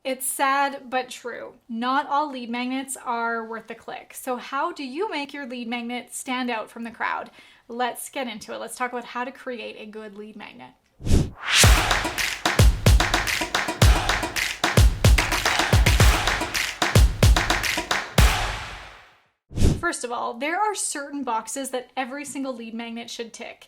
It's sad but true. Not all lead magnets are worth the click. So how do you make your lead magnet stand out from the crowd? Let's get into it. Let's talk about how to create a good lead magnet. First of all, there are certain boxes that every single lead magnet should tick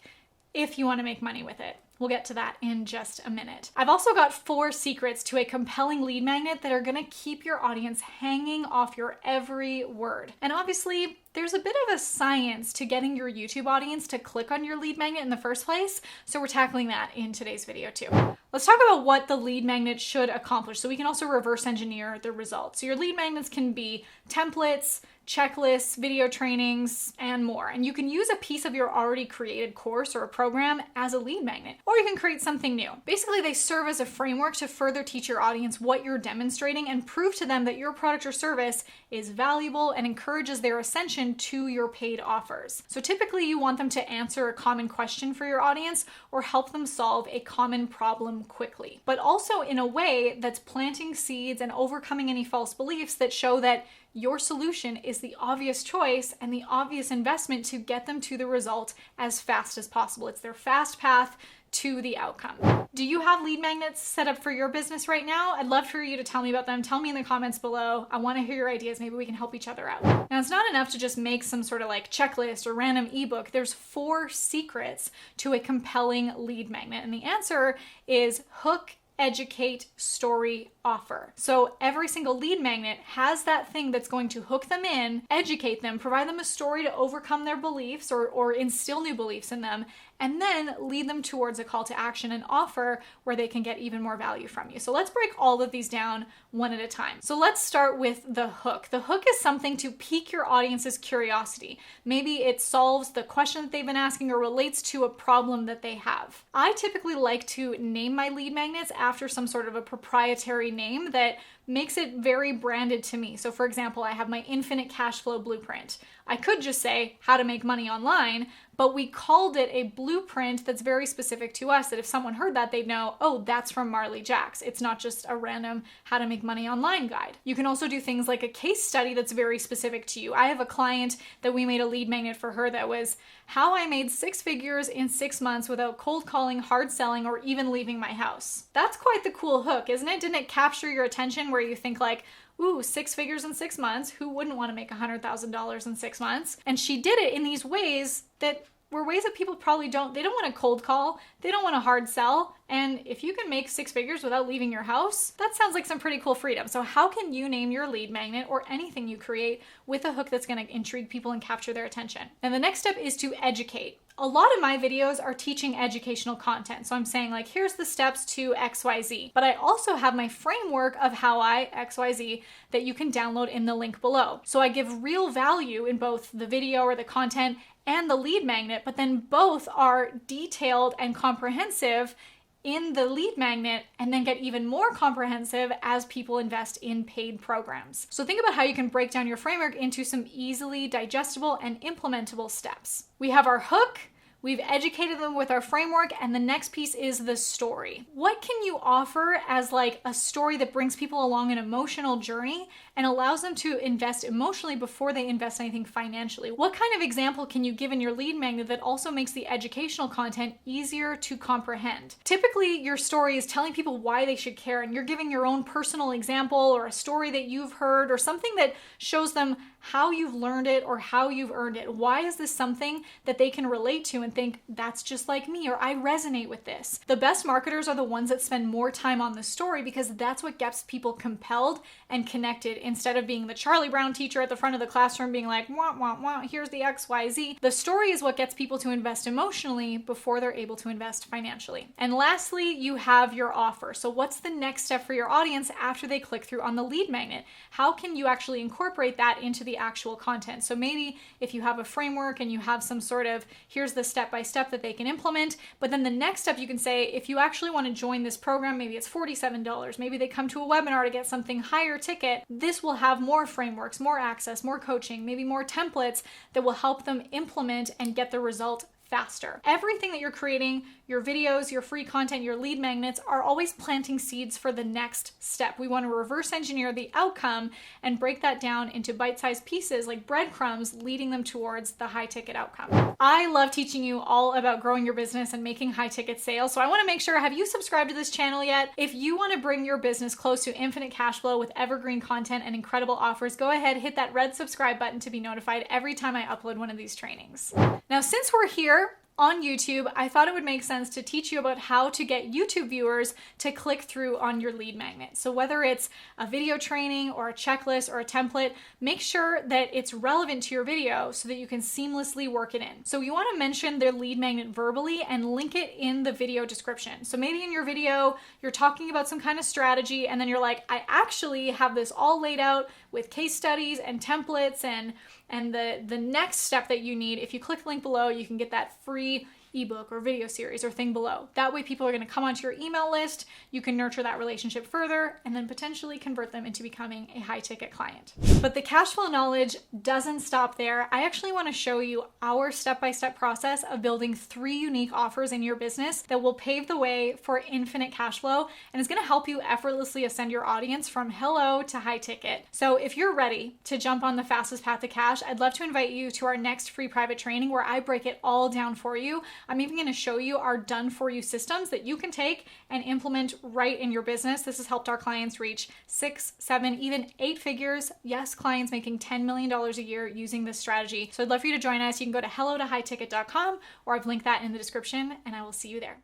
if you want to make money with it. We'll get to that in just a minute. I've also got 4 secrets to a compelling lead magnet that are going to keep your audience hanging off your every word. And obviously, there's a bit of a science to getting your YouTube audience to click on your lead magnet in the first place, so we're tackling that in today's video too. Let's talk about what the lead magnet should accomplish so we can also reverse engineer the results. So your lead magnets can be templates, checklists, video trainings, and more. And you can use a piece of your already created course or a program as a lead magnet, or you can create something new. Basically, they serve as a framework to further teach your audience what you're demonstrating and prove to them that your product or service is valuable and encourages their ascension to your paid offers. So typically you want them to answer a common question for your audience or help them solve a common problem quickly, but also in a way that's planting seeds and overcoming any false beliefs that show that your solution is the obvious choice and the obvious investment to get them to the result as fast as possible. It's their fast path to the outcome. Do you have lead magnets set up for your business right now? I'd love for you to tell me about them. Tell me in the comments below. I want to hear your ideas. Maybe we can help each other out. Now, it's not enough to just make some sort of like checklist or random ebook. There's 4 secrets to a compelling lead magnet. And the answer is hook, educate, story, offer. So every single lead magnet has that thing that's going to hook them in, educate them, provide them a story to overcome their beliefs or instill new beliefs in them, and then lead them towards a call to action and offer where they can get even more value from you. So let's break all of these down one at a time. So let's start with the hook. The hook is something to pique your audience's curiosity. Maybe it solves the question that they've been asking or relates to a problem that they have. I typically like to name my lead magnets after some sort of a proprietary name that makes it very branded to me. So for example, I have my infinite cash flow blueprint. I could just say how to make money online, but we called it a blueprint that's very specific to us, that if someone heard that, they'd know, oh, that's from Marley Jaxx. It's not just a random how to make money online guide. You can also do things like a case study that's very specific to you. I have a client that we made a lead magnet for her that was how I made 6 figures in 6 months without cold calling, hard selling, or even leaving my house. That's quite the cool hook, isn't it? Didn't it capture your attention where you think like, ooh, 6 figures in 6 months. Who wouldn't want to make $100,000 in 6 months? And she did it in these ways that were ways that people probably don't. They don't want to cold call. They don't want to hard sell. And if you can make 6 figures without leaving your house, that sounds like some pretty cool freedom. So how can you name your lead magnet or anything you create with a hook that's going to intrigue people and capture their attention? And the next step is to educate. A lot of my videos are teaching educational content. So I'm saying like, here's the steps to XYZ. But I also have my framework of how I XYZ that you can download in the link below. So I give real value in both the video or the content and the lead magnet, but then both are detailed and comprehensive in the lead magnet and then get even more comprehensive as people invest in paid programs. So think about how you can break down your framework into some easily digestible and implementable steps. We have our hook, we've educated them with our framework, and the next piece is the story. What can you offer as like a story that brings people along an emotional journey and allows them to invest emotionally before they invest anything financially? What kind of example can you give in your lead magnet that also makes the educational content easier to comprehend? Typically, your story is telling people why they should care, and you're giving your own personal example or a story that you've heard or something that shows them how you've learned it or how you've earned it. Why is this something that they can relate to and think, that's just like me, or I resonate with this? The best marketers are the ones that spend more time on the story because that's what gets people compelled and connected instead of being the Charlie Brown teacher at the front of the classroom being like, wah, wah, wah, here's the XYZ. The story is what gets people to invest emotionally before they're able to invest financially. And lastly, you have your offer. So what's the next step for your audience after they click through on the lead magnet? How can you actually incorporate that into the actual content? So maybe if you have a framework and you have some sort of, here's the step-by-step that they can implement, but then the next step you can say, if you actually want to join this program, maybe it's $47, maybe they come to a webinar to get something higher ticket, this will have more frameworks, more access, more coaching, maybe more templates that will help them implement and get the result faster. Everything that you're creating, your videos, your free content, your lead magnets are always planting seeds for the next step. We want to reverse engineer the outcome and break that down into bite-sized pieces like breadcrumbs, leading them towards the high ticket outcome. I love teaching you all about growing your business and making high ticket sales. So I want to make sure, have you subscribed to this channel yet? If you want to bring your business close to infinite cash flow with evergreen content and incredible offers, go ahead, hit that red subscribe button to be notified every time I upload one of these trainings. Now, since we're here on YouTube, I thought it would make sense to teach you about how to get YouTube viewers to click through on your lead magnet. So whether it's a video training or a checklist or a template, make sure that it's relevant to your video so that you can seamlessly work it in. So you want to mention their lead magnet verbally and link it in the video description. So maybe in your video, you're talking about some kind of strategy and then you're like, I actually have this all laid out with case studies and templates and the next step that you need. If you click the link below, you can get that free ebook or video series or thing below. That way people are going to come onto your email list, you can nurture that relationship further, and then potentially convert them into becoming a high ticket client. But the cash flow knowledge doesn't stop there. I actually want to show you our step-by-step process of building 3 unique offers in your business that will pave the way for infinite cash flow, and it's going to help you effortlessly ascend your audience from hello to high ticket. So if you're ready to jump on the fastest path to cash, I'd love to invite you to our next free private training where I break it all down for you. I'm even going to show you our done-for-you systems that you can take and implement right in your business. This has helped our clients reach 6, 7, even 8 figures. Yes, clients making $10 million a year using this strategy. So I'd love for you to join us. You can go to hellotohighticket.com or I've linked that in the description, and I will see you there.